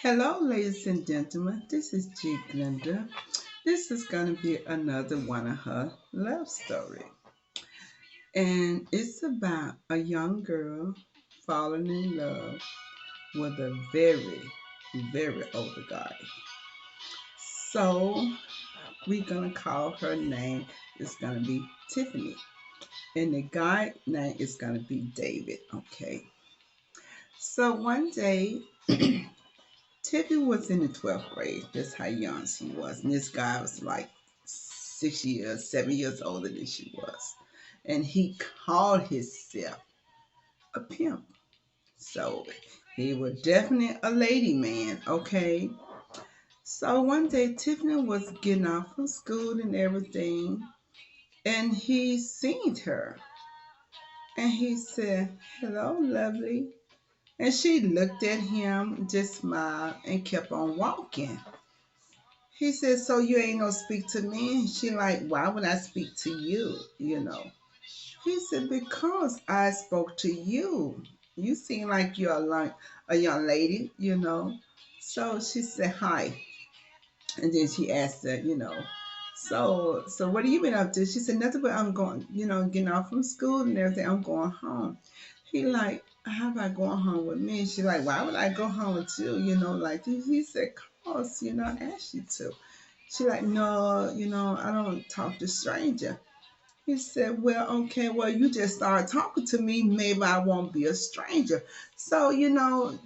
Hello, ladies and gentlemen. This is G. Glenda. This is going to be another one of her love story. And it's about a young girl falling in love with a very, very older guy. So we're going to call her name. It's going to be Tiffany. And the guy name is going to be David. Okay. So one day, Tiffany was in the 12th grade. That's how young she was. And this guy was like 6 years, 7 years older than she was. And he called himself a pimp. So he was definitely a lady man, okay? So one day Tiffany was getting off from school and everything, and he seen her. And he said, "Hello, lovely." And she looked at him, just smiled, and kept on walking. He said, "So you ain't gonna speak to me?" And she like, "Why would I speak to you? You know?" He said, "Because I spoke to you. You seem like you're a young lady, you know." So she said, "Hi," and then she asked her, so what have you been up to? She said, "Nothing, but I'm going, getting off from school and everything. I'm going home." He like, "How about going home with me?" And she like, "Why would I go home with you?" Like this. He said, "Cause, I asked you to." She like, "No, I don't talk to stranger." He said, "Well, okay, well, you just started talking to me. Maybe I won't be a stranger." So,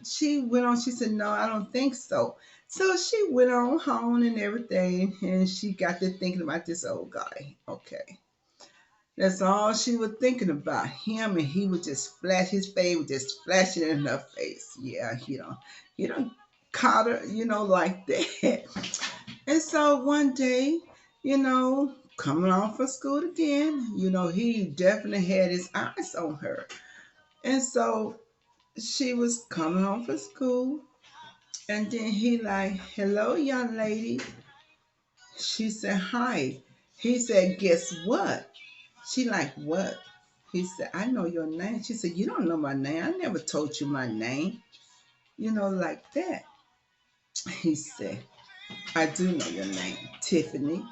she went on. She said, "No, I don't think so." So she went on home and everything, and she got to thinking about this old guy. Okay. That's all she was thinking about him, and he would just flash his face, would just flash it in her face. Yeah, he don't caught her, like that. And so one day, coming off for school again, he definitely had his eyes on her. And so she was coming home from school, and then he like, "Hello, young lady." She said, "Hi." He said, "Guess what?" She like, "What?" He said, "I know your name." She said, "You don't know my name. I never told you my name." Like that. He said, "I do know your name, Tiffany."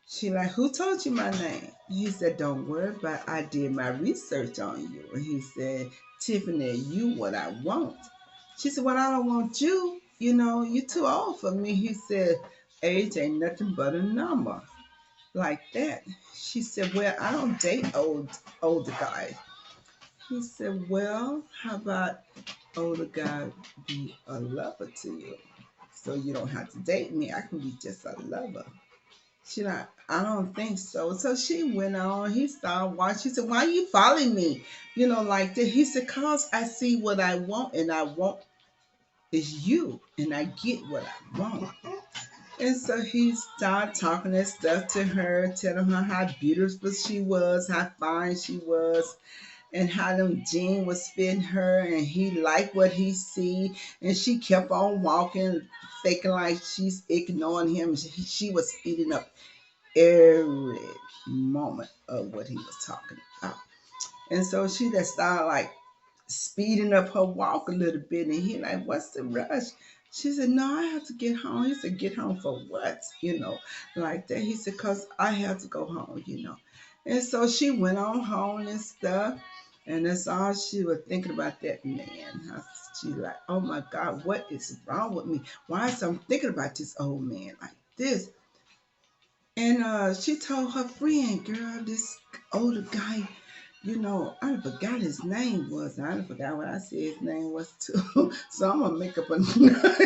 She like, "Who told you my name?" He said, "Don't worry about it. I did my research on you." And he said, "Tiffany, you what I want." She said, "Well, I don't want you. You too old for me." He said, "Age ain't nothing but a number." Like that. She said, "Well, I don't date older guys." He said, "Well, how about older guy be a lover to you? So you don't have to date me. I can be just a lover." She like, "I don't think so." So she went on. He started watching. She said, "Why you following me?" Like that. He said, "Cause I see what I want, and I want is you, and I get what I want." And so he started talking that stuff to her, telling her how beautiful she was, how fine she was, and how them jeans was fitting her, and he liked what he see. And she kept on walking, faking like she's ignoring him. She was speeding up every moment of what he was talking about. And so she just started like speeding up her walk a little bit. And he like, "What's the rush?" She said, "No, I have to get home." He said, "Get home for what?" Like that. He said, "Cause I have to go home." And so she went on home and stuff. And that's all she was thinking about that man. She like, "Oh my God, what is wrong with me? Why is I'm thinking about this old man like this?" And she told her friend, "Girl, this older guy, I forgot his name was. I done forgot what I said his name was too." So I'm gonna make up another.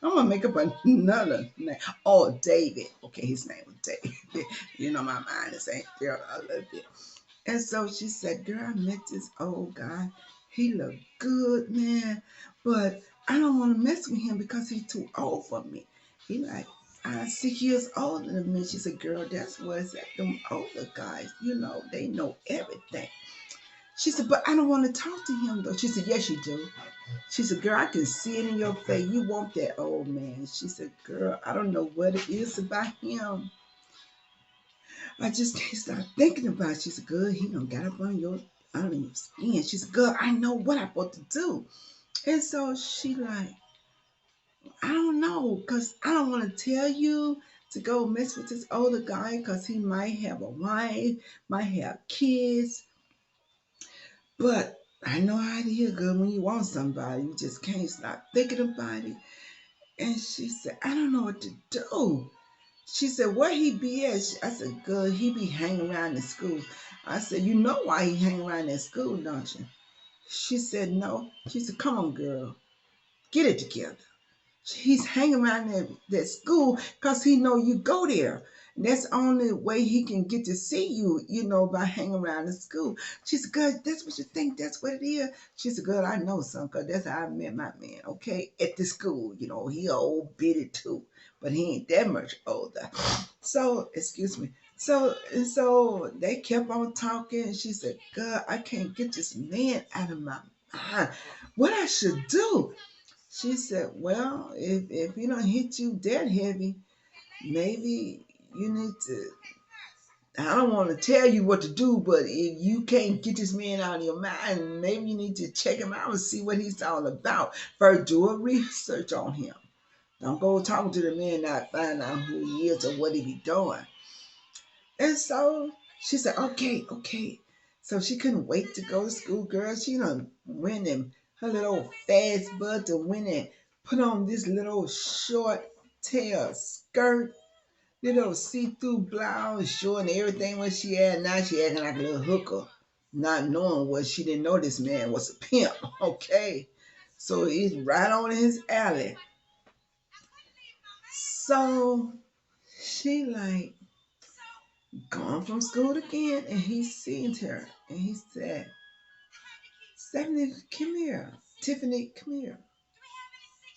I'm gonna make up another name. Oh, David. Okay, his name was David. My mind is ain't there a little bit. And so she said, "Girl, I met this old guy. He looked good, man, but I don't want to mess with him because he's too old for me." He like, "I'm 6 years older than me." She said, "Girl, that's what's at them older guys. They know everything." She said, "But I don't want to talk to him though." She said, "Yes, you do." She said, "Girl, I can see it in your face. You want that old man." She said, "Girl, I don't know what it is about him. I just can't stop thinking about it." She said, "Good, he done got up on your under your skin." She said, "Good, I know what I'm supposed to do." And so she like, I don't know, because I don't want to tell you to go mess with this older guy because he might have a wife, might have kids. But I know how it is, good when you want somebody, you just can't stop thinking about it. And she said, I don't know what to do. She said, where he be at? I said, good, he be hanging around in school. I said, you know why he hang around in school, don't you? She said, no. She said, come on, girl, get it together. He's hanging around that school because he know you go there. And that's the only way he can get to see you, by hanging around the school. She said, good, that's what you think, that's what it is. She said, good, I know some, because that's how I met my man, okay, at the school. He old bitty too, but he ain't that much older. So, excuse me. So they kept on talking. She said, God, I can't get this man out of my mind. What I should do? She said, well, if he don't hit you that heavy, maybe you need to, I don't want to tell you what to do, but if you can't get this man out of your mind, maybe you need to check him out and see what he's all about. First, do a research on him. Don't go talking to the man, not find out who he is or what he be doing. And so she said, okay, okay. So she couldn't wait to go to school, girl. She done went and her little fast butt to went and put on this little short tail skirt, little see-through blouse, showing everything what she had. Now she acting like a little hooker, not knowing what she didn't know this man was a pimp, okay? So he's right on his alley. So she like, gone from school again, and he seen her and he said, Stephanie, come here. Tiffany, come here.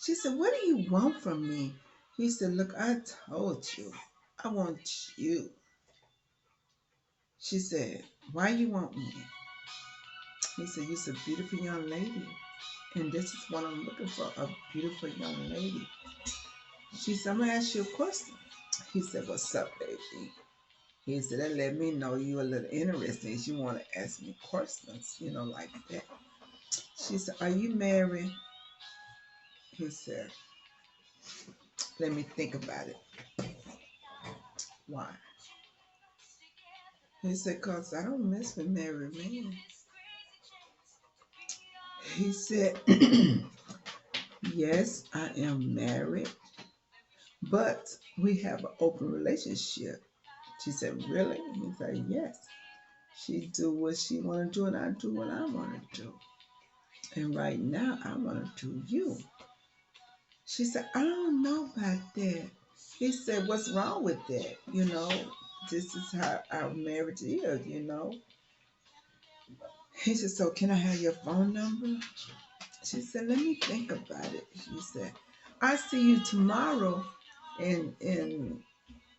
She said, what do you want from me? He said, look, I told you I want you. She said, why you want me? He said, you're a beautiful young lady, and this is what I'm looking for, a beautiful young lady. She said, I'm gonna ask you a question. He said, what's up, baby? He said, that let me know you a little interested. You want to ask me questions, like that. She said, are you married? He said, let me think about it. Why? He said, because I don't mess with married men. He said, yes, I am married, but we have an open relationship. She said, really? He said, yes. She do what she want to do, and I do what I want to do. And right now, I want to do you. She said, I don't know about that. He said, what's wrong with that? This is how our marriage is. He said, so can I have your phone number? She said, let me think about it. She said, I see you tomorrow, and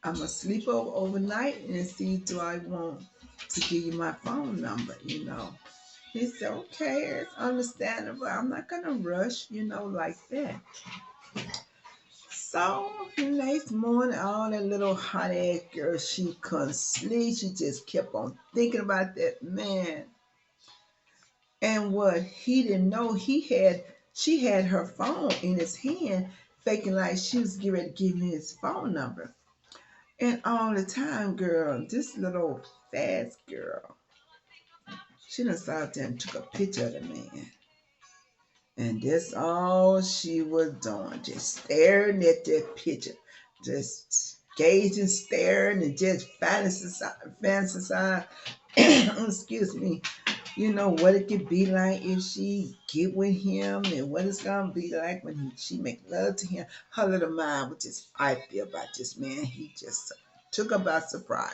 I'm going to sleep overnight and see do I want to give you my phone number. He said, okay, it's understandable. I'm not going to rush, like that. So the next morning, all that little hot ass girl, she couldn't sleep. She just kept on thinking about that man. And what he didn't know, she had her phone in his hand, faking like she was getting ready to give him his phone number. And all the time, girl, this little fast girl, she done sat there and took a picture of the man. And that's all she was doing, just staring at that picture, just gazing, staring, and just fantasizing, excuse me, what it could be like if she get with him and what it's gonna be like when she make love to him. Her little mind was just I feel about this man. He just took her by surprise.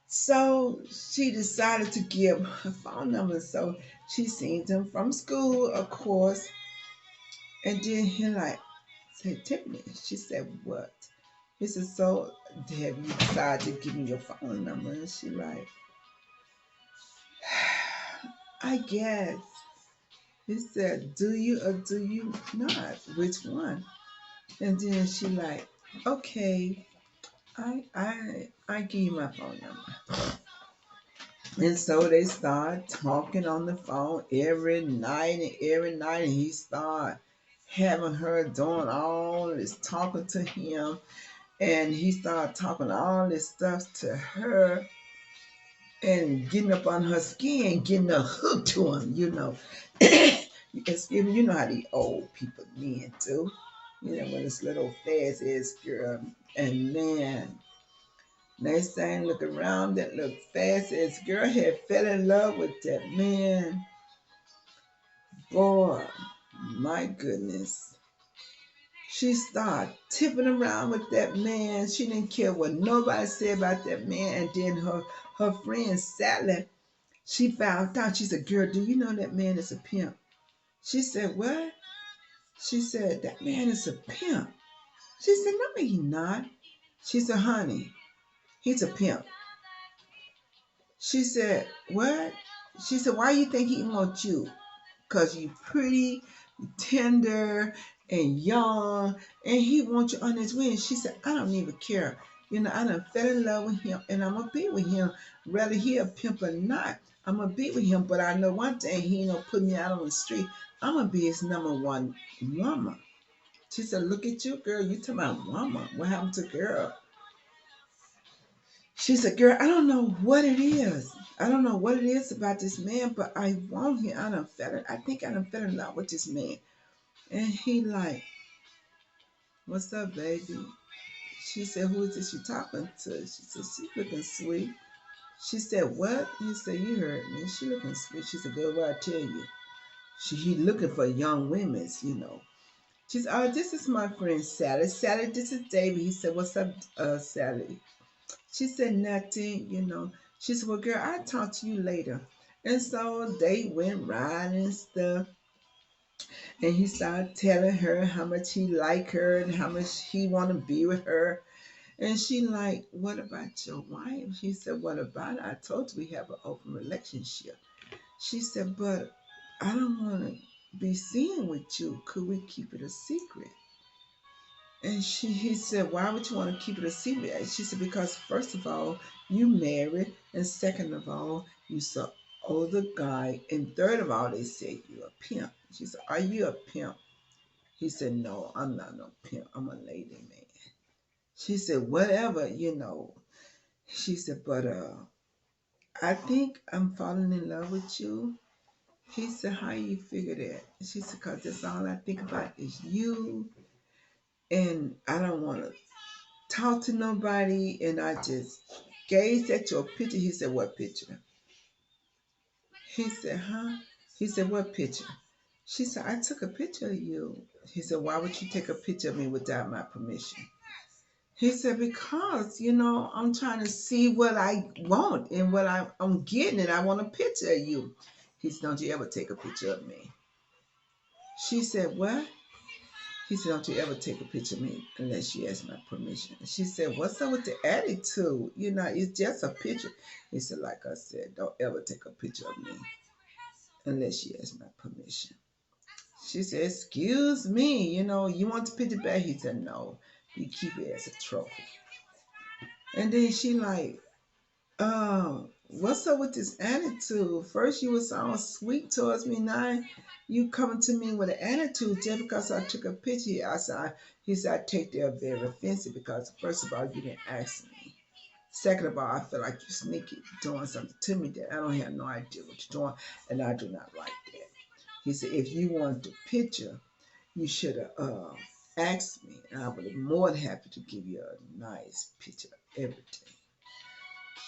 So she decided to give her phone number. So she seen him from school, of course. And then he like said, Tiffany. She said, what? He said, so have you decided to give me your phone number? And she like, I guess. He said, do you or do you not? Which one? And then she like, okay, I give you my phone number. And so they start talking on the phone every night, and he start having her doing all this talking to him, and he started talking all this stuff to her and getting up on her skin, getting her hooked to him, you know. Excuse me, you know how these old people men do. You know, when this little fast ass girl, and man, next thing look around, that little fast ass girl had fell in love with that man. Boy, my goodness. She started tipping around with that man. She didn't care what nobody said about that man. And then her friend Sally, she found out. She said, "Girl, do you know that man is a pimp?" She said, "What?" She said, "That man is a pimp." She said, "No, he's not." She said, "Honey, he's a pimp." She said, "What?" She said, "Why you think he wants you? Because you pretty, tender, and young, and he wants you on his wings." She said, "I don't even care. You know, I done fell in love with him, and I'm going to be with him. Whether he a pimp or not, I'm going to be with him. But I know one thing, he ain't going to put me out on the street. I'm going to be his number one woman." She said, "Look at you, girl. You talking about woman. What happened to girl?" She said, "Girl, I don't know what it is. I don't know what it is about this man, but I want him. I think I done fell in love with this man." And he like, "What's up, baby?" She said, "Who is this you talking to?" She said, "She looking sweet." She said, "What?" He said, "You heard me. She looking sweet." She said, "Girl, what I tell you?" He looking for young women's, you know. She said, "Oh, this is my friend Sally. Sally, this is David." He said, "What's up, Sally?" She said, "Nothing, you know." She said, "Well, girl, I'll talk to you later." And so they went riding and stuff. And he started telling her how much he liked her and how much he want to be with her. And she like, "What about your wife?" He said, "What about it? I told you we have an open relationship." She said, "But I don't want to be seen with you. Could we keep it a secret?" And he said, "Why would you want to keep it a secret?" And she said, "Because first of all, you married, and second of all, you saw older guy, and third of all, they said you're a pimp." She said, "Are you a pimp?" He said, "No, I'm not no pimp. I'm a lady man." She said, "Whatever, you know." She said, "But I think I'm falling in love with you." He said, "How you figure that?" She said, "Because that's all I think about is you. And I don't want to talk to nobody. And I just gaze at your picture." He said, "What picture?" He said, "Huh?" He said, "What picture?" She said, "I took a picture of you." He said, "Why would you take a picture of me without my permission?" He said, "Because, you know, I'm trying to see what I want and what I'm getting, and I want a picture of you." He said, "Don't you ever take a picture of me." She said, "What?" He said, "Don't you ever take a picture of me unless you ask my permission." She said, "What's up with the attitude? You know, it's just a picture." He said, "Like I said, don't ever take a picture of me unless you ask my permission." She said, "Excuse me, you know, you want the picture back?" He said, "No, you keep it as a trophy." And then she like, "What's up with this attitude? First you was all sweet towards me, now you coming to me with an attitude just because I took a picture." He said, "I take that very offensive because first of all, you didn't ask me. Second of all, I feel like you're sneaky doing something to me that I don't have no idea what you're doing, and I do not like that." He said, "If you wanted the picture, you should have asked me, and I would have more than happy to give you a nice picture of everything."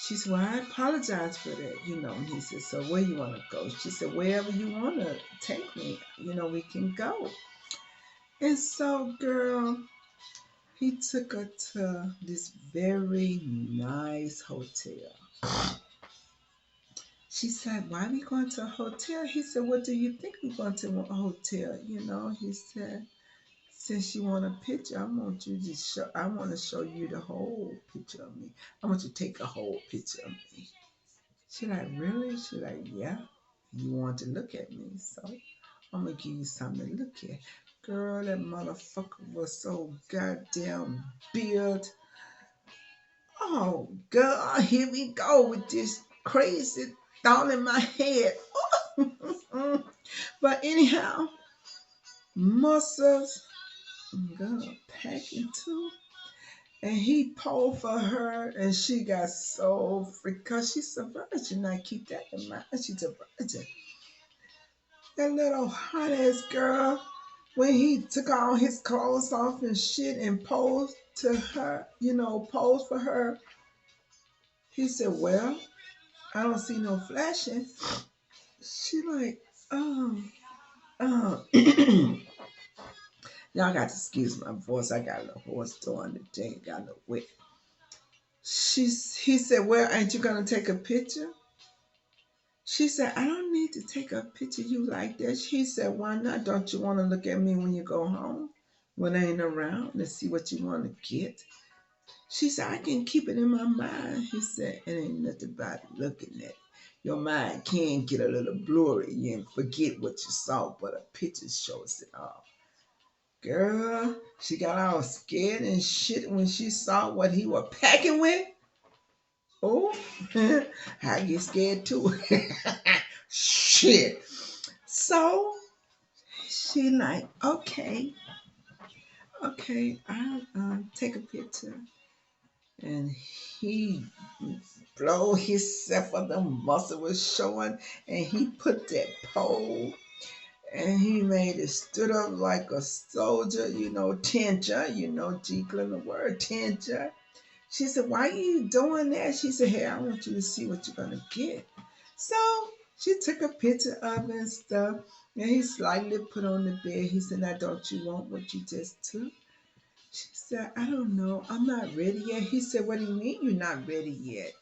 She said, "Well, I apologize for that, you know." And he said, "So where you want to go?" She said, "Wherever you want to take me, you know, we can go." And so, girl, he took her to this very nice hotel. She said, "Why are we going to a hotel?" He said, "What do you think we're going to a hotel?" You know, he said, "Since you want a picture, I want to show you the whole picture of me. I want you to take a whole picture of me." She like, "Really?" She like, "Yeah. You want to look at me, so I'm gonna give you something to look at." Girl, that motherfucker was so goddamn built. Oh, girl, here we go with this crazy thought in my head. But anyhow, muscles. Girl, packing too. And he pulled for her, and she got so freaked because she's a virgin. Now keep that in mind. She's a virgin. That little hot ass girl, when he took all his clothes off and shit and posed to her, posed for her, he said, "Well, I don't see no flashing." She like, oh, oh. Y'all got to excuse my voice. I got a little hoarse during the day. Got a little wet. He said, "Well, ain't you gonna take a picture?" She said, "I don't need to take a picture of you like that." He said, "Why not? Don't you want to look at me when you go home? When I ain't around and see what you want to get?" She said, "I can keep it in my mind." He said, "It ain't nothing about looking at it. Your mind can get a little blurry and forget what you saw, but a picture shows it all." Girl, she got all scared and shit when she saw what he was packing with. Oh, I get scared too. Shit. So she like, okay, okay, I'll take a picture. And he blow himself up, the muscle was showing, and he put that pole, and he made it stood up like a soldier, tension, jiggling the word tension. She said, "Why are you doing that?" She said, "Hey, I want you to see what you're gonna get." So she took a picture of it and stuff, and he slightly put on the bed. He said, "Now, don't you want what you just took?" She said, "I don't know. I'm not ready yet." He said, "What do you mean you're not ready yet?"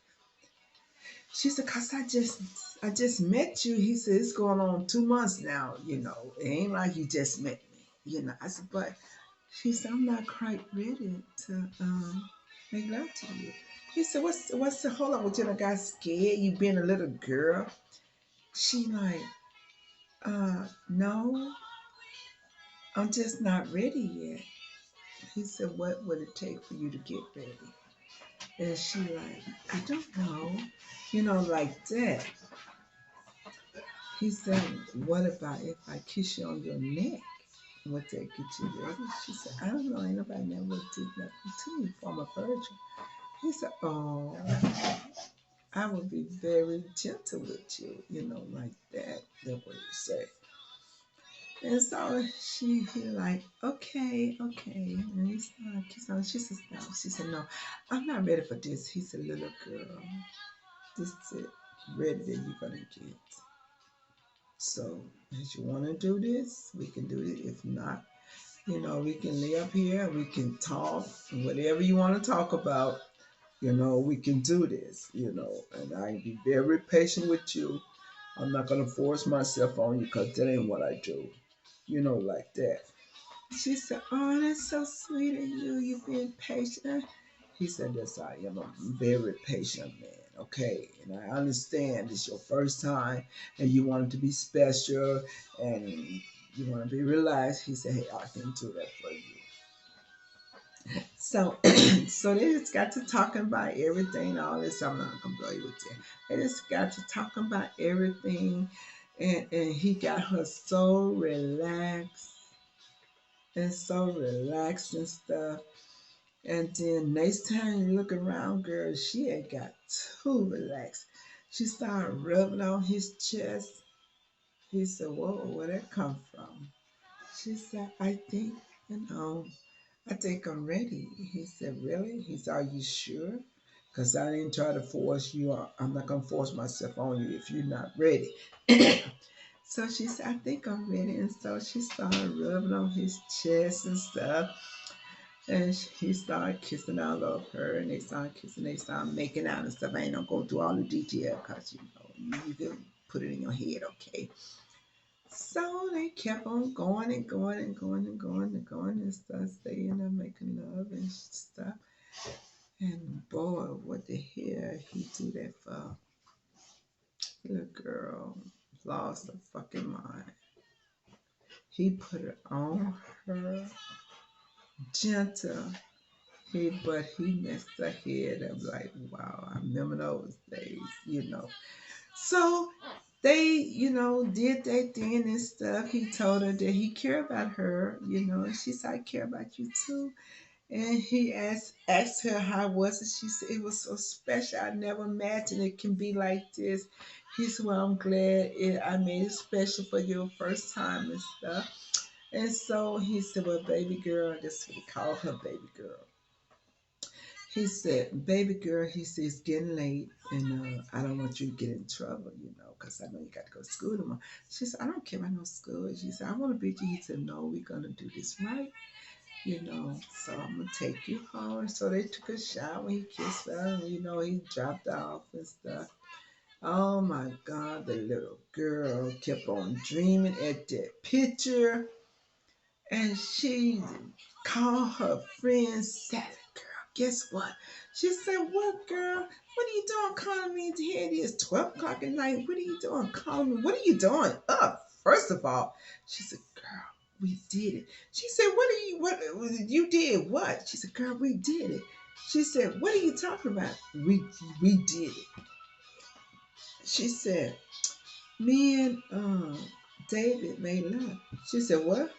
She said, "Cause I just met you." He said, "It's going on 2 months now. It ain't like you just met me." I said, "But," she said, "I'm not quite ready to make love to you." He said, "What's the hold on? You got scared? You being a little girl?" She like, no, I'm just not ready yet." He said, "What would it take for you to get ready?" And she like, "I don't know, like that." He said, "What about if I kiss you on your neck? Would that get you ready?" She said, "I don't know. Ain't nobody never did nothing to me from a virgin." He said, "Oh, I would be very gentle with you, like that." That's what he said. And so he like, "Okay, okay." And he started kissing her. She said, "No." She said, "No, I'm not ready for this." He said, "Little girl, this is it. Ready that you're gonna get. So if you wanna do this, we can do it. If not, we can lay up here and we can talk and whatever you want to talk about, we can do this, and I can be very patient with you. I'm not gonna force myself on you because that ain't what I do, like that." She said, "Oh, that's so sweet of you. You've been patient." He said, "Yes, I am a very patient man, okay? And I understand it's your first time and you want it to be special and you want to be relaxed." He said, "Hey, I can do that for you." So, so they just got to talking about everything, all this. I'm not gonna blow you with that. They just got to talking about everything, and he got her so relaxed and stuff. And then next time you look around, girl, she had got too relaxed. She started rubbing on his chest. He said, "Whoa, where that come from?" She said, I think I'm ready." He said, "Really?" He said, "Are you sure? Because I didn't try to force you. I'm not going to force myself on you if you're not ready." So she said, "I think I'm ready." And so she started rubbing on his chest and stuff. And he started kissing all of her, and they started kissing, they started making out and stuff. I ain't gonna go through all the detail because you can put it in your head, okay? So they kept on going and going and going and going and going and stuff, staying there making love and stuff. And boy, what the hell he do that for? Little girl lost her fucking mind. He put it on her gentle. But he messed her head up like, wow, I remember those days. So they, did their thing and stuff. He told her that he cared about her, and she said, I care about you too. And he asked her how it was, and she said it was so special. I never imagined it can be like this. He said, well, I'm glad I made it special for your first time and stuff. And so he said, well, baby girl, that's what he called her, baby girl. He said, baby girl, he said, it's getting late and I don't want you to get in trouble, because I know you got to go to school tomorrow. She said, I don't care about no school. She said, I want to be with you. He said, no, we're going to do this right, so I'm going to take you home. So they took a shower. He kissed her, and, he dropped her off and stuff. Oh my God, the little girl kept on dreaming at that picture. And she called her friend Sally. Girl, guess what? She said, what, girl? What are you doing calling me? Here it is, 12 o'clock at night. What are you doing calling me? What are you doing up? First of all, she said, girl, we did it. She said, what you did what? She said, girl, we did it. She said, what are you talking about? We did it. She said, me and David made love. She said, what?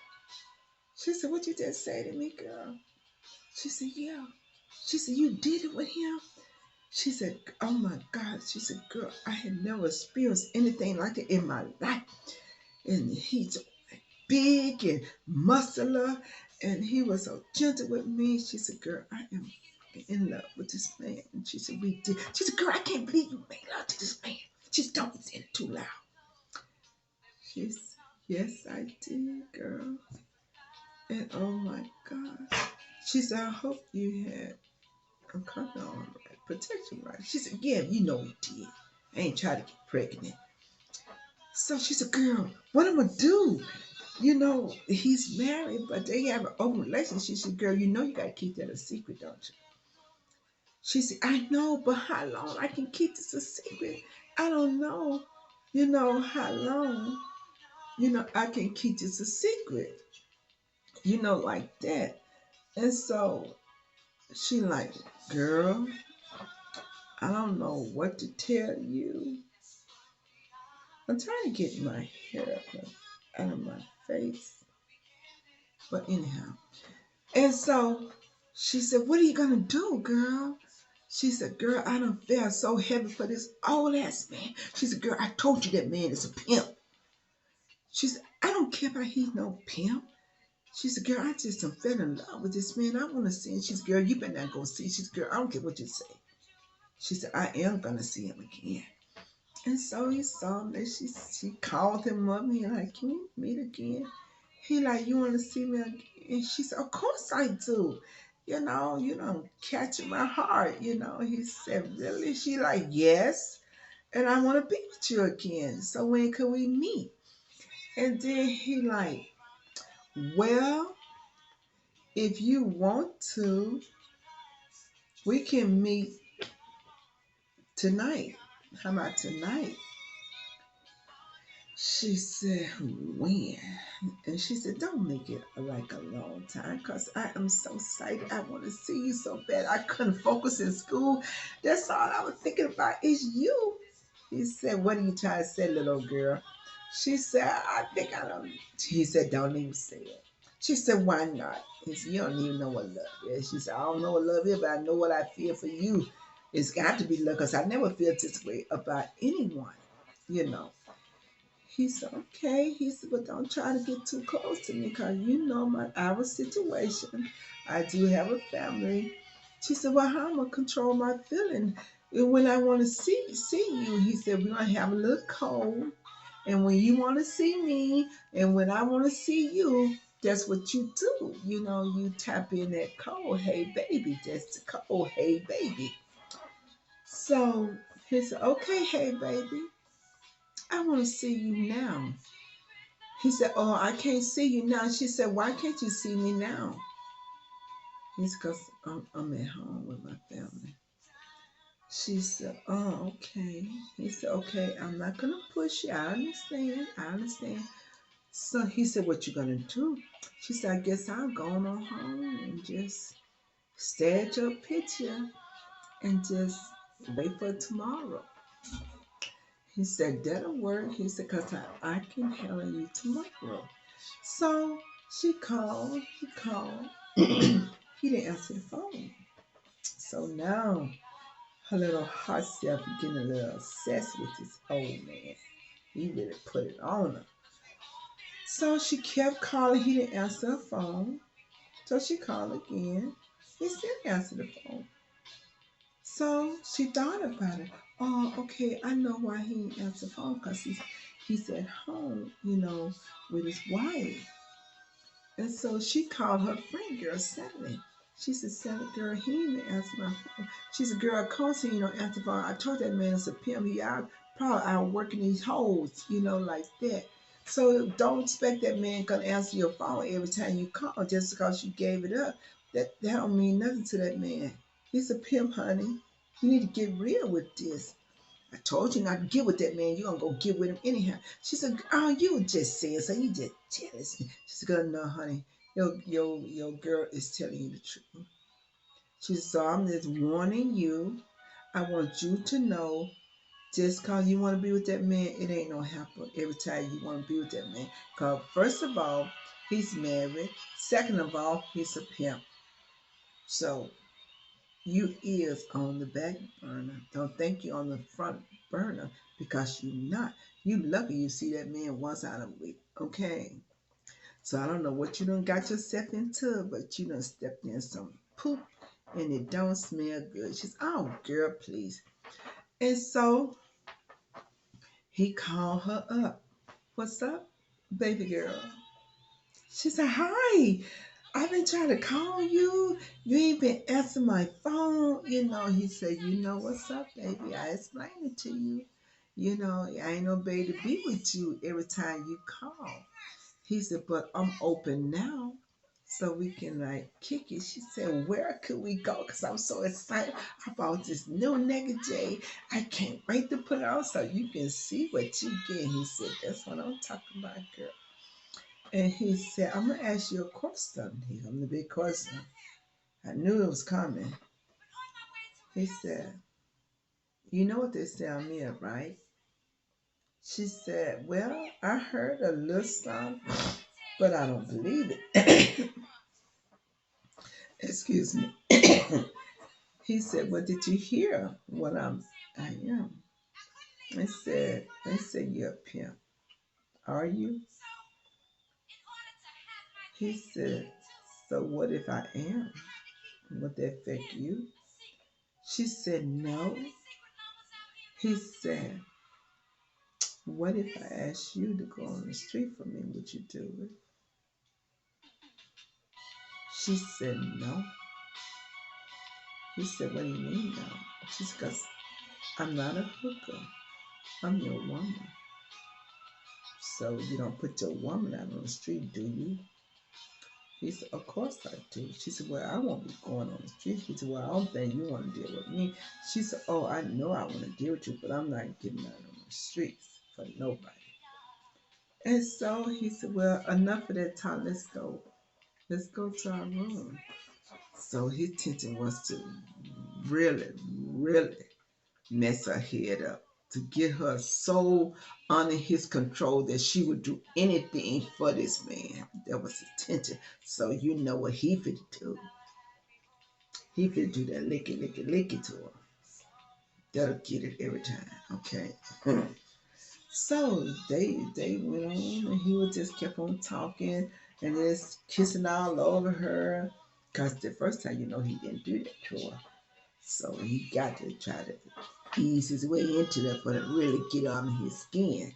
She said, what you just say to me, girl? She said, yeah. She said, you did it with him? She said, oh my God. She said, girl, I had never experienced anything like that in my life. And he's big and muscular, and he was so gentle with me. She said, girl, I am in love with this man. And she said, we did. She said, girl, I can't believe you made love to this man. She said, don't say it too loud. She said, yes, I did, girl. And oh my God. She said, I hope you had a condom right, protection right. She said, yeah, we did. I ain't trying to get pregnant. So she said, girl, what am I gonna do? He's married, but they have an open relationship. She said, girl, you got to keep that a secret, don't you? She said, I know, but how long I can keep this a secret? I don't know, how long, I can keep this a secret, like that. And so she like, girl, I don't know what to tell you. I'm trying to get my hair out of my face. But anyhow. And so she said, what are you going to do, girl? She said, girl, I done felt so heavy for this old ass man. She said, girl, I told you that man is a pimp. She said, I don't care about he's no pimp. She said, girl, I just done fell in love with this man. I want to see him. She said, girl, you better not go see. She said, girl, I don't care what you say. She said, I am going to see him again. And so he saw me. She called him up. He like, can we meet again? He like, you want to see me again? And she said, of course I do. You don't catch my heart. He said, really? She like, yes. And I want to be with you again. So when could we meet? And then he like, well, if you want to, we can meet tonight. How about tonight? She said, when? And she said, don't make it like a long time because I am so excited. I want to see you so bad. I couldn't focus in school. That's all I was thinking about is you. He said, what are you trying to say, little girl? She said, I think I don't. He said, don't even say it. She said, why not? He said, you don't even know what love is. She said, I don't know what love is, but I know what I feel for you. It's got to be love because I never felt this way about anyone, you know. He said, okay. He said, but don't try to get too close to me because you know our situation. I do have a family. She said, well, how am I going to control my feeling when I want to see you? He said, we're going to have a little cold. And when you want to see me and when I want to see you, that's what you do. You tap in that cold, hey, baby. That's the cold, hey, baby. So he said, okay, hey, baby. I want to see you now. He said, oh, I can't see you now. She said, why can't you see me now? He's because I'm at home with my family. She said, oh, okay. He said, okay, I'm not going to push you. I understand. So he said, what you going to do? She said, I guess I'll go on home and just stare at your picture and just wait for tomorrow. He said, that'll work. He said, because I can handle you tomorrow. So she called, he called. He didn't answer the phone. So now her little hot self getting a little obsessed with this old man. He really put it on her. So she kept calling. He didn't answer her phone. So she called again. He still answered the phone. So she thought about it. Oh, okay, I know why he didn't answer the phone because he's at home, with his wife. And so she called her friend girl Sally. She said, Sally, girl, he didn't answer my phone. She said, girl, of course he don't answer the phone. I told that man it's a pimp. He out probably out working these hoes, like that. So don't expect that man gonna answer your phone every time you call just because you gave it up. That don't mean nothing to that man. He's a pimp, honey. You need to get real with this. I told you not to get with that man. You're gonna go get with him anyhow. She said, oh, you just saying so. You just jealous. She said, girl, no, honey. Your girl is telling you the truth. She said, so I'm just warning you. I want you to know just cause you want to be with that man, it ain't no happen every time you want to be with that man. Cause first of all, he's married. Second of all, he's a pimp. So you is on the back burner. Don't think you're on the front burner because you're not. You lucky you see that man once out of a week. Okay. So I don't know what you done got yourself into, but you done stepped in some poop and it don't smell good. She's, oh girl, please. And so he called her up. What's up, baby girl? She said, hi. I've been trying to call you. You ain't been answering my phone. He said, you know what's up, baby? I explained it to you. I ain't no baby to be with you every time you call. He said, but I'm open now. So we can like kick it. She said, where could we go? Because I'm so excited about this new nigga J. I can't wait to put it on so you can see what you get. He said, that's what I'm talking about, girl. And he said, I'm gonna ask you a question. Here come the big question. I knew it was coming. He said, you know what they say on me, right? She said, well, I heard a little something, but I don't believe it. Excuse me. He said, well, did you hear what I am? I said, you're a pimp. Are you? He said, so what if I am? Would that affect you? She said, no. He said, what if I asked you to go on the street for me? Would you do it? She said, no. He said, what do you mean no? She said, because I'm not a hooker. I'm your woman. So you don't put your woman out on the street, do you? He said, of course I do. She said, well, I won't be going on the street. He said, well, I don't think you want to deal with me. She said, oh, I know I want to deal with you, but I'm not getting out on the streets for nobody. And so he said, well, enough of that time. Let's go. Let's go to our room. So his intention was to really, really mess her head up, to get her so under his control that she would do anything for this man. That was his intention. So you know what he could do. He could do that licky, licky, licky to her. That'll get it every time. Okay. So they went on and he would just kept on talking and just kissing all over her. Cause the first time he didn't do that to her. So he got to try to ease his way into that for to really get under his skin.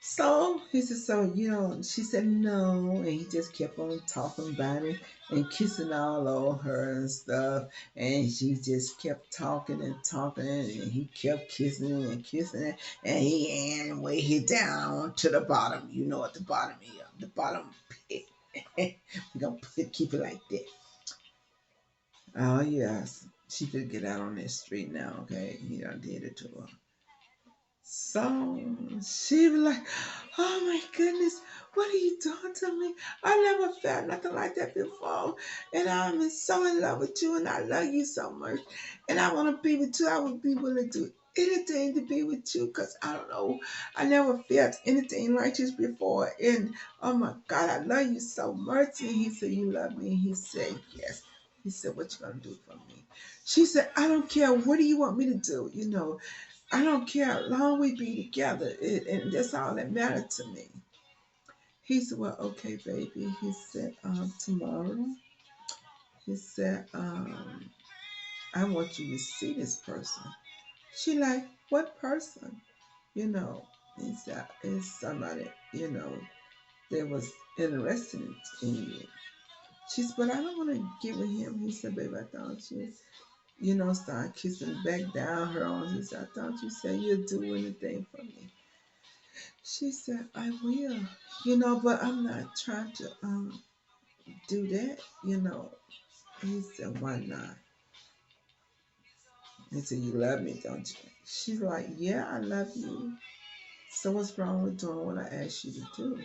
So he said, she said no, and he just kept on talking about it and kissing all over her and stuff. And she just kept talking and talking, and he kept kissing and kissing it, and he anyway hit down to the bottom. You know what the bottom is? The bottom pit. We're gonna keep it like that. Oh yes, she could get out on that street now. Okay, he done did it to her. So she was like, oh my goodness, what are you doing to me? I never felt nothing like that before. And I'm so in love with you and I love you so much. And I want to be with you. I would be willing to do anything to be with you because I don't know. I never felt anything like this before. And oh my God, I love you so much. And he said, you love me? And he said, yes. He said, what you going to do for me? She said, I don't care. What do you want me to do? I don't care how long we be together. And that's all that mattered to me. He said, well, okay, baby. He said, tomorrow, he said, I want you to see this person. She like, what person? You know, he said, it's somebody, that was interested in you. She said, but I don't want to get with him. He said, baby, I thought start kissing back down her arms. He said, I thought you said you'd do anything for me. She said, I will, but I'm not trying to do that, He said, why not? He said, you love me, don't you? She's like, yeah, I love you. So what's wrong with doing what I asked you to do?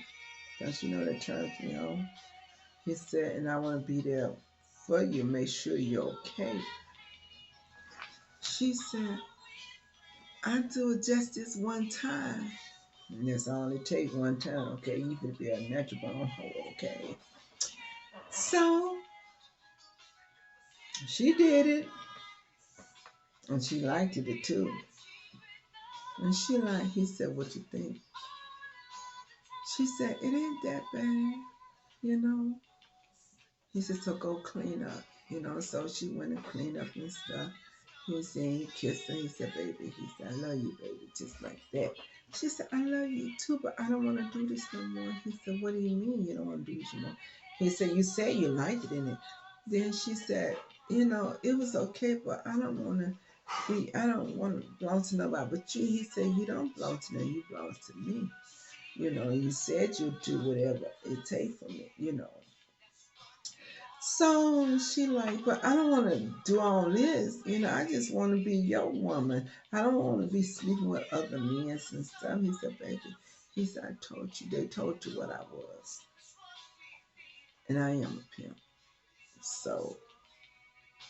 Don't you know that turns me on? He said, and I want to be there for you, make sure you're okay. She said, I do it just this one time. And it's only take one time, okay? You could be a natural born hoe, okay? So she did it, and she liked it too. And he said, what you think? She said, it ain't that bad, you know? He said, so go clean up, So she went and cleaned up and stuff. He said, he kissed her. He said, baby, he said, I love you, baby, just like that. She said, I love you too, but I don't want to do this no more. He said, what do you mean you don't want to do this no more? He said, you said you liked it in it. Then she said, it was okay, but I don't want to belong to nobody but you. He said, you don't belong to me, you belong to me. You said you'd do whatever it takes for me. So she like, but I don't want to do all this. I just want to be your woman. I don't want to be sleeping with other men and stuff. He said, baby, he said, I told you, they told you what I was. And I am a pimp. So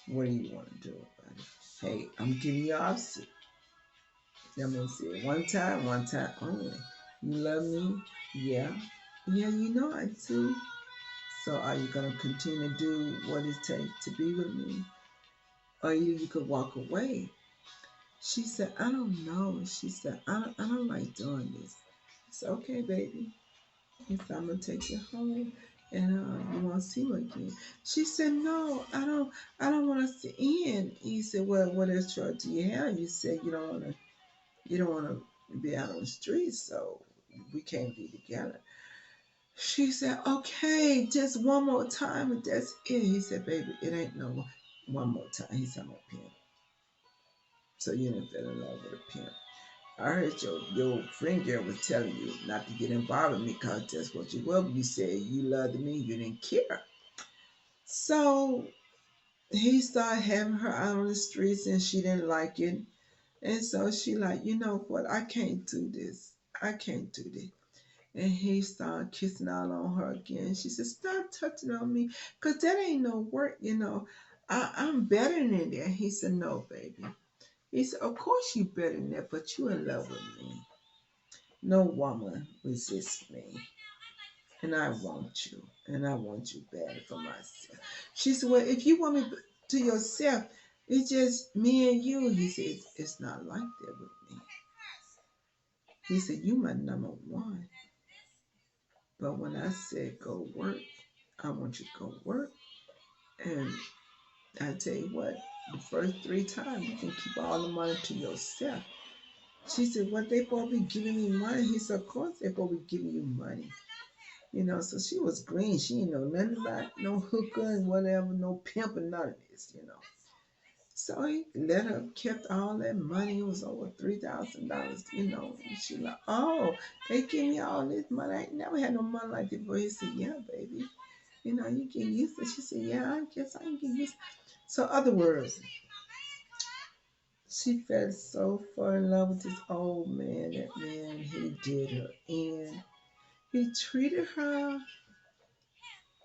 what do you want to do about it? Hey, I'm giving you opposite. I'm going to say it one time only. You love me? Yeah. Yeah, I do. So are you going to continue to do what it takes to be with me? Or you could walk away. She said, I don't know. She said, I don't like doing this. I said, okay, baby. He said, I'm going to take you home and you won't see me again. She said, no, I don't want us to end. He said, well, what else choice do you have? You said you don't want to be out on the streets, so we can't be together. She said, okay, just one more time and that's it. He said, baby, it ain't no one more time. He said, I'm a pimp. So you didn't fell in love with a pimp. I heard your friend girl was telling you not to get involved with me because that's what you were. But you said you loved me, you didn't care. So he started having her out on the streets and she didn't like it. And so she like, you know what, I can't do this. I can't do this. And he started kissing all on her again. She said, stop touching on me because that ain't no work. I'm better than that. He said, no, baby. He said, of course you better than that, but you in love with me. No woman resists me. And I want you. And I want you bad for myself. She said, well, if you want me to yourself, it's just me and you. He said, it's not like that with me. He said, you my number one. But when I said go work, I want you to go work. And I tell you what, the first 3 times you can keep all the money to yourself. She said, well, they supposed to be giving me money. He said, of course they supposed to be giving you money. So she was green. She didn't know nothing about no hooker and whatever, no pimp and none of this. So he let her, kept all that money. It was over $3,000. And she like, oh, they give me all this money. I ain't never had no money like this before. He said, yeah, baby. You get used to it. She said, yeah, I guess I can get used to it. So other words, she fell so in love with this old man. That man, he did her in. He treated her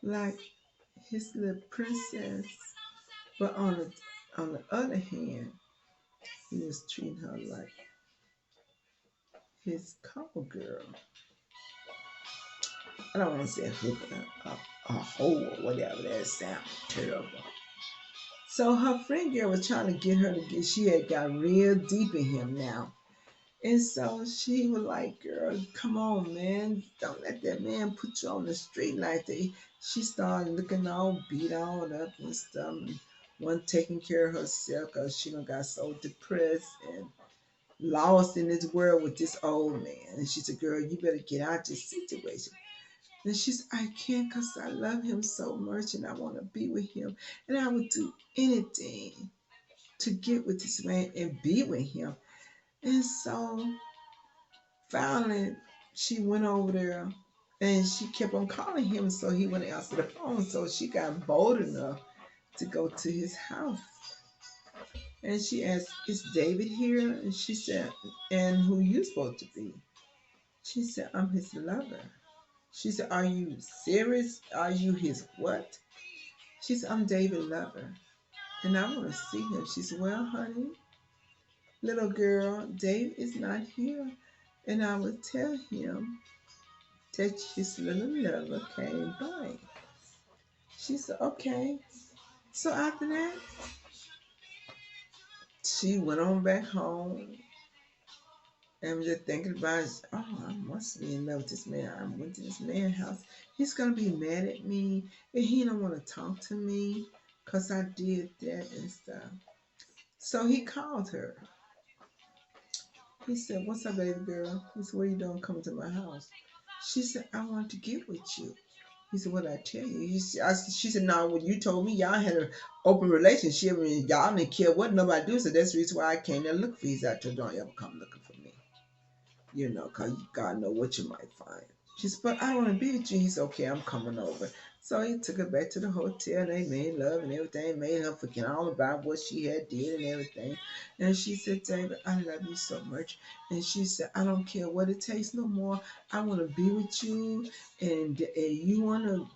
like his little princess. But on the other hand, He was treating her like his cover girl. I don't want to say a hooker, a hoe or whatever. That sounds terrible. So her friend girl was trying to get her to get. She had got real deep in him now. And so she was like, girl, come on, man. Don't let that man put you on the street like that. She started looking all beat all up and stuff. And wasn't taking care of herself because she done got so depressed and lost in this world with this old man. And she said, girl, you better get out this situation. And she said, I can't because I love him so much and I want to be with him. And I would do anything to get with this man and be with him. And so finally, she went over there and she kept on calling him, so he wouldn't answer the phone. So she got bold enough to go to his house. And she asked, is David here? And she said, and who you supposed to be? She said, I'm his lover. She said, are you serious? Are you his what? She said, I'm David's lover. And I want to see him. She said, well, honey, little girl, Dave is not here. And I will tell him that his little lover came by. She said, okay. So after that, she went on back home and was just thinking about, oh, I must be in love with this man. I went to this man's house. He's going to be mad at me and he don't want to talk to me because I did that and stuff. So he called her. He said, what's up, baby girl? He said, what are you doing coming to my house? She said, I want to get with you. He said, what did I tell you? She said, no, when you told me y'all had an open relationship and y'all didn't care what nobody do, so that's the reason why I came there look for you. I told you, don't ever come looking for me. You know, because God know what you might find. She said, but I want to be with you. He said, okay, I'm coming over. So he took her back to the hotel. They made love and everything, made her forget all about what she had did and everything. And she said, David, I love you so much. And she said, I don't care what it takes no more. I want to be with you. And you want to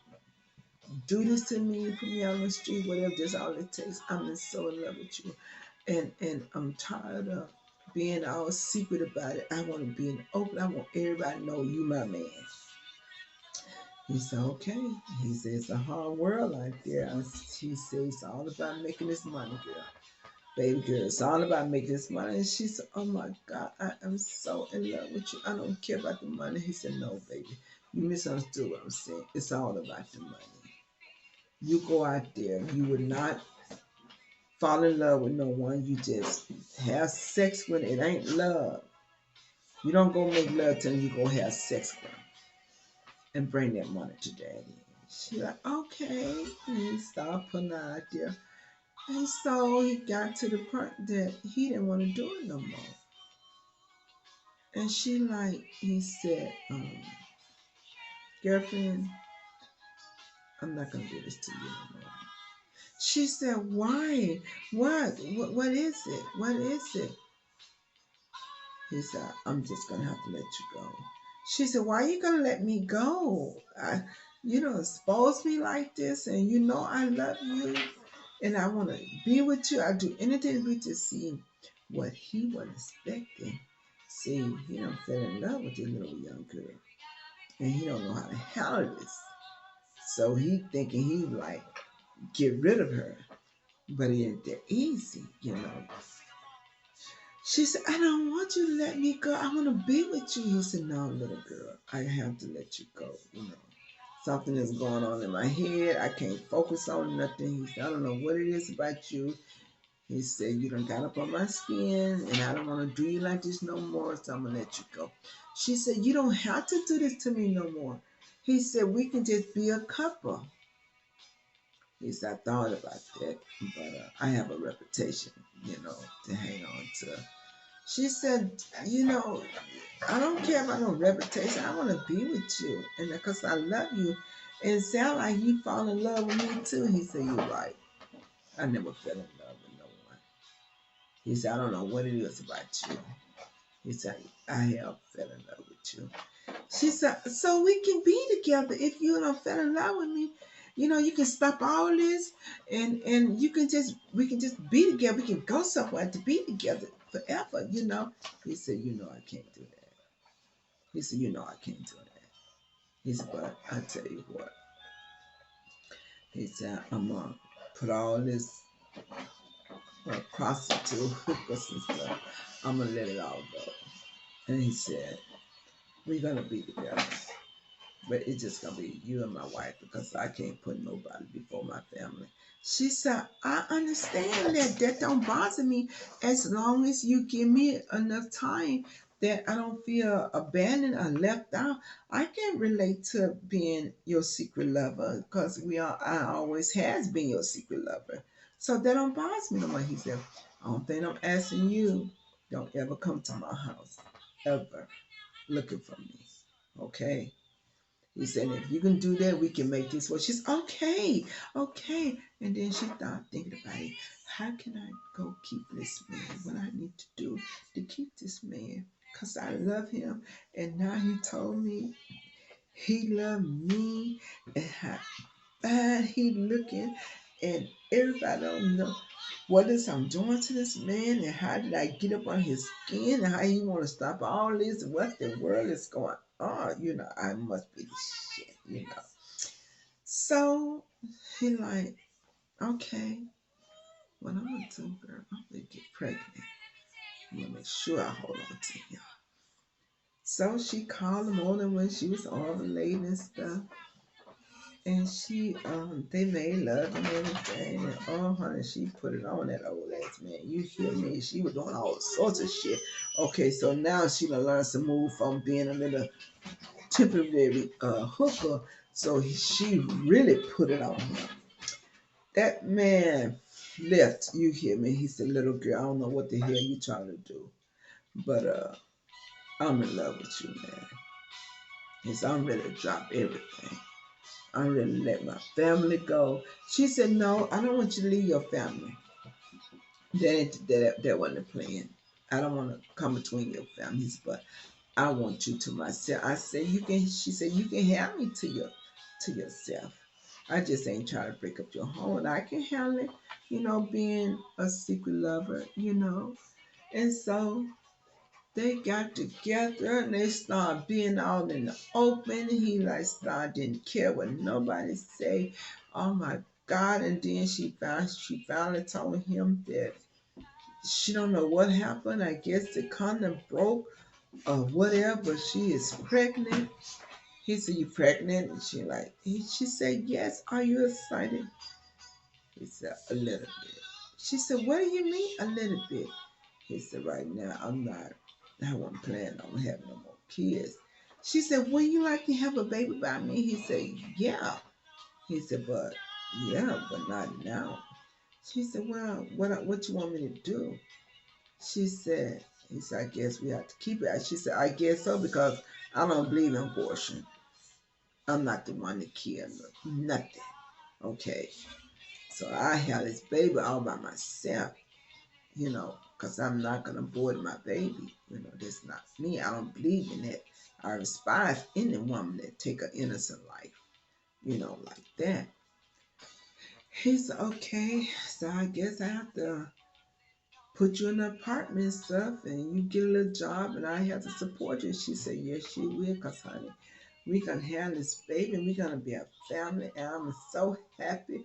do this to me, put me on the street, whatever, that's all it takes. I'm so in love with you. And I'm tired of being all secret about it. I want to be in the open. I want everybody to know you my man. He said, okay. He said, it's a hard world out there. He said, it's all about making this money, girl. Baby girl, it's all about making this money. And she said, oh my God, I am so in love with you. I don't care about the money. He said, no, baby. You misunderstood what I'm saying. It's all about the money. You go out there, you would not fall in love with no one. You just have sex with it. It ain't love. You don't go make love till you go have sex with them and bring that money to daddy. She like, okay. And he started putting her out there. And so he got to the point that he didn't want to do it no more. And she like, he said, girlfriend, I'm not gonna do this to you no more. She said, why? What is it? What is it? He said, I'm just going to have to let you go. She said, why are you going to let me go? You don't expose me like this, and you know I love you, and I want to be with you. I do anything to be to see what he was expecting. See, he don't fell in love with this little young girl, and he don't know how to handle this. So he thinking he like get rid of her, but it ain't that easy, you know. She said, I don't want you to let me go. I want to be with you. He said, no, little girl, I have to let you go. You know, something is going on in my head. I can't focus on nothing. He said, I don't know what it is about you. He said, you done got up on my skin and I don't want to do you like this no more, so I'm going to let you go. She said, you don't have to do this to me no more. He said, we can just be a couple. He said, I thought about that, but I have a reputation, you know, to hang on to. She said, you know, I don't care about no reputation. I want to be with you. And because I love you. And it sounds like you fall in love with me too. He said, you're right. I never fell in love with no one. He said, I don't know what it is about you. He said, I have fell in love with you. She said, so we can be together if you don't fell in love with me. you can stop all this, and we can just be together. We can go somewhere to be together forever. He said, I can't do that. He said, I can't do that. He said, but I tell you what. He said, I'm gonna put all this prostitute hookers and stuff. I'm gonna let it all go. And he said, we're gonna be together. But it's just gonna be you and my wife because I can't put nobody before my family. She said, I understand that. That don't bother me as long as you give me enough time that I don't feel abandoned or left out. I can relate to being your secret lover because I always has been your secret lover. So that don't bother me no more. He said, I don't think I'm asking you. Don't ever come to my house. Ever looking for me. Okay? He said, if you can do that, we can make this work. She's okay, okay. And then she started thinking about it. How can I go keep this man? What I need to do to keep this man? Because I love him. And now he told me he loved me and how bad he looking. And everybody don't know what is I'm doing to this man and how did I get up on his skin and how he want to stop all this and what the world is going on. I must be the shit. So he like, okay, what I'm gonna do, girl, I'm gonna get pregnant. I'm gonna make sure I hold on to him. So she called him on when she was ovulating and stuff. And they made love and everything. And oh, honey, she put it on that old ass man. You hear me? She was doing all sorts of shit. Okay, so now she done learned to move from being a little temporary hooker. So she really put it on him. That man left. You hear me? He said, "Little girl, I don't know what the hell you trying to do, but I'm in love with you, man." He said, "I'm ready to drop everything. I'm ready to let my family go." She said, "No, I don't want you to leave your family. That wasn't a plan. I don't want to come between your families, but I want you to myself." I said, "You can." She said, "You can have me to yourself. I just ain't trying to break up your home. And I can handle it, being a secret lover. And so they got together and they started being out in the open. He like started didn't care what nobody say. Oh my God! And then she finally told him that she don't know what happened. I guess the condom broke or whatever. She is pregnant. He said, "You pregnant?" And she said, "Yes. Are you excited?" He said, "A little bit." She said, "What do you mean a little bit?" He said, "Right now, I'm not. I wasn't planning on having no more kids." She said, "Would you like to have a baby by me?" He said, "Yeah." He said, yeah, but not now." She said, "Well, what you want me to do?" He said, "I guess we have to keep it." She said, "I guess so because I don't believe in abortion. I'm not the one to kill nothing. Okay. So I had this baby all by myself, because I'm not going to abort my baby. That's not me. I don't believe in that. I despise any woman that take an innocent life, like that." He said, "Okay, so I guess I have to put you in an apartment and stuff, and you get a little job, and I have to support you." She said, "Yes, she will, because, honey, we gonna have this baby, and we're gonna be a family, and I'm so happy,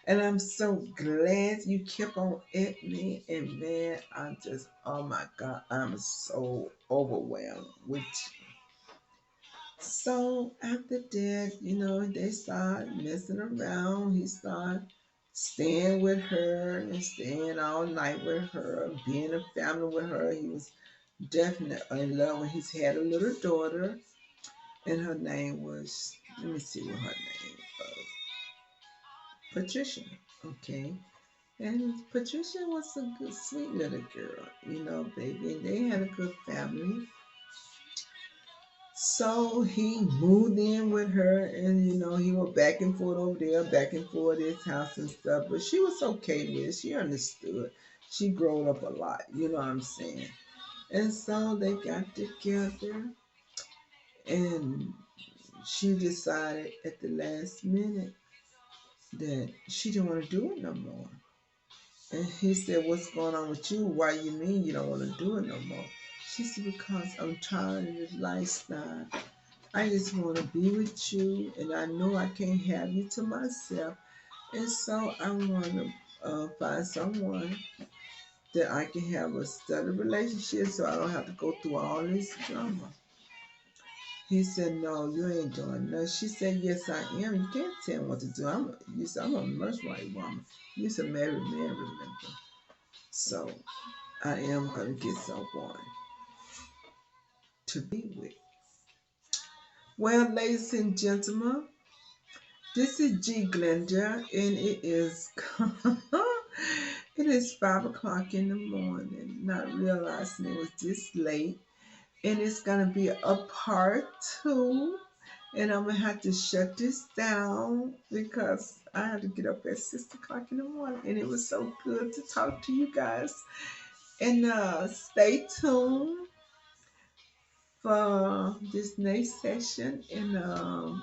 and I'm so glad you kept on at me, and man, I'm just, oh my God, I'm so overwhelmed with you." So after that, they started messing around. He started staying with her and staying all night with her, being a family with her. He was definitely in love when he's had a little daughter, and her name was, let me see what her name was, Patricia. Okay. And Patricia was a good, sweet little girl, baby. And they had a good family. So he moved in with her, and he was back and forth over there, back and forth his house and stuff. But she was okay with it. She understood. She grown up a lot. You know what I'm saying? And so they got together, and she decided at the last minute that she didn't want to do it no more. And he said, "What's going on with you? Why you mean you don't want to do it no more?" She said, "Because I'm tired of this lifestyle. I just want to be with you, and I know I can't have you to myself. And so I want to find someone that I can have a steady relationship so I don't have to go through all this drama." He said, "No, you ain't doing nothing." She said, "Yes, I am. You can't tell me what to do. You said, I'm a much white woman. You're a married man, remember? So I am going to get someone to be with." Well, ladies and gentlemen, this is G. Glenda, and it is it is 5 o'clock in the morning. Not realizing it was this late, and it's gonna be a part two. And I'm gonna have to shut this down because I have to get up at 6 o'clock in the morning. And it was so good to talk to you guys. And stay tuned for this next session. And I'm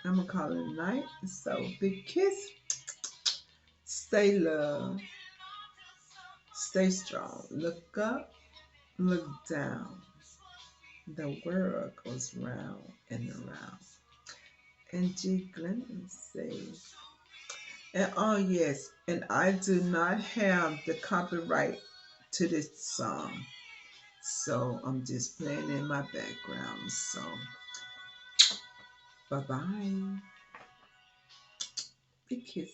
gonna call it a night. So big kiss. Stay love. Stay strong. Look up. Look down. The world goes round and around. And G. Glennon says, and oh yes, and I do not have the copyright to this song. So I'm just playing in my background. So bye bye. Big kiss.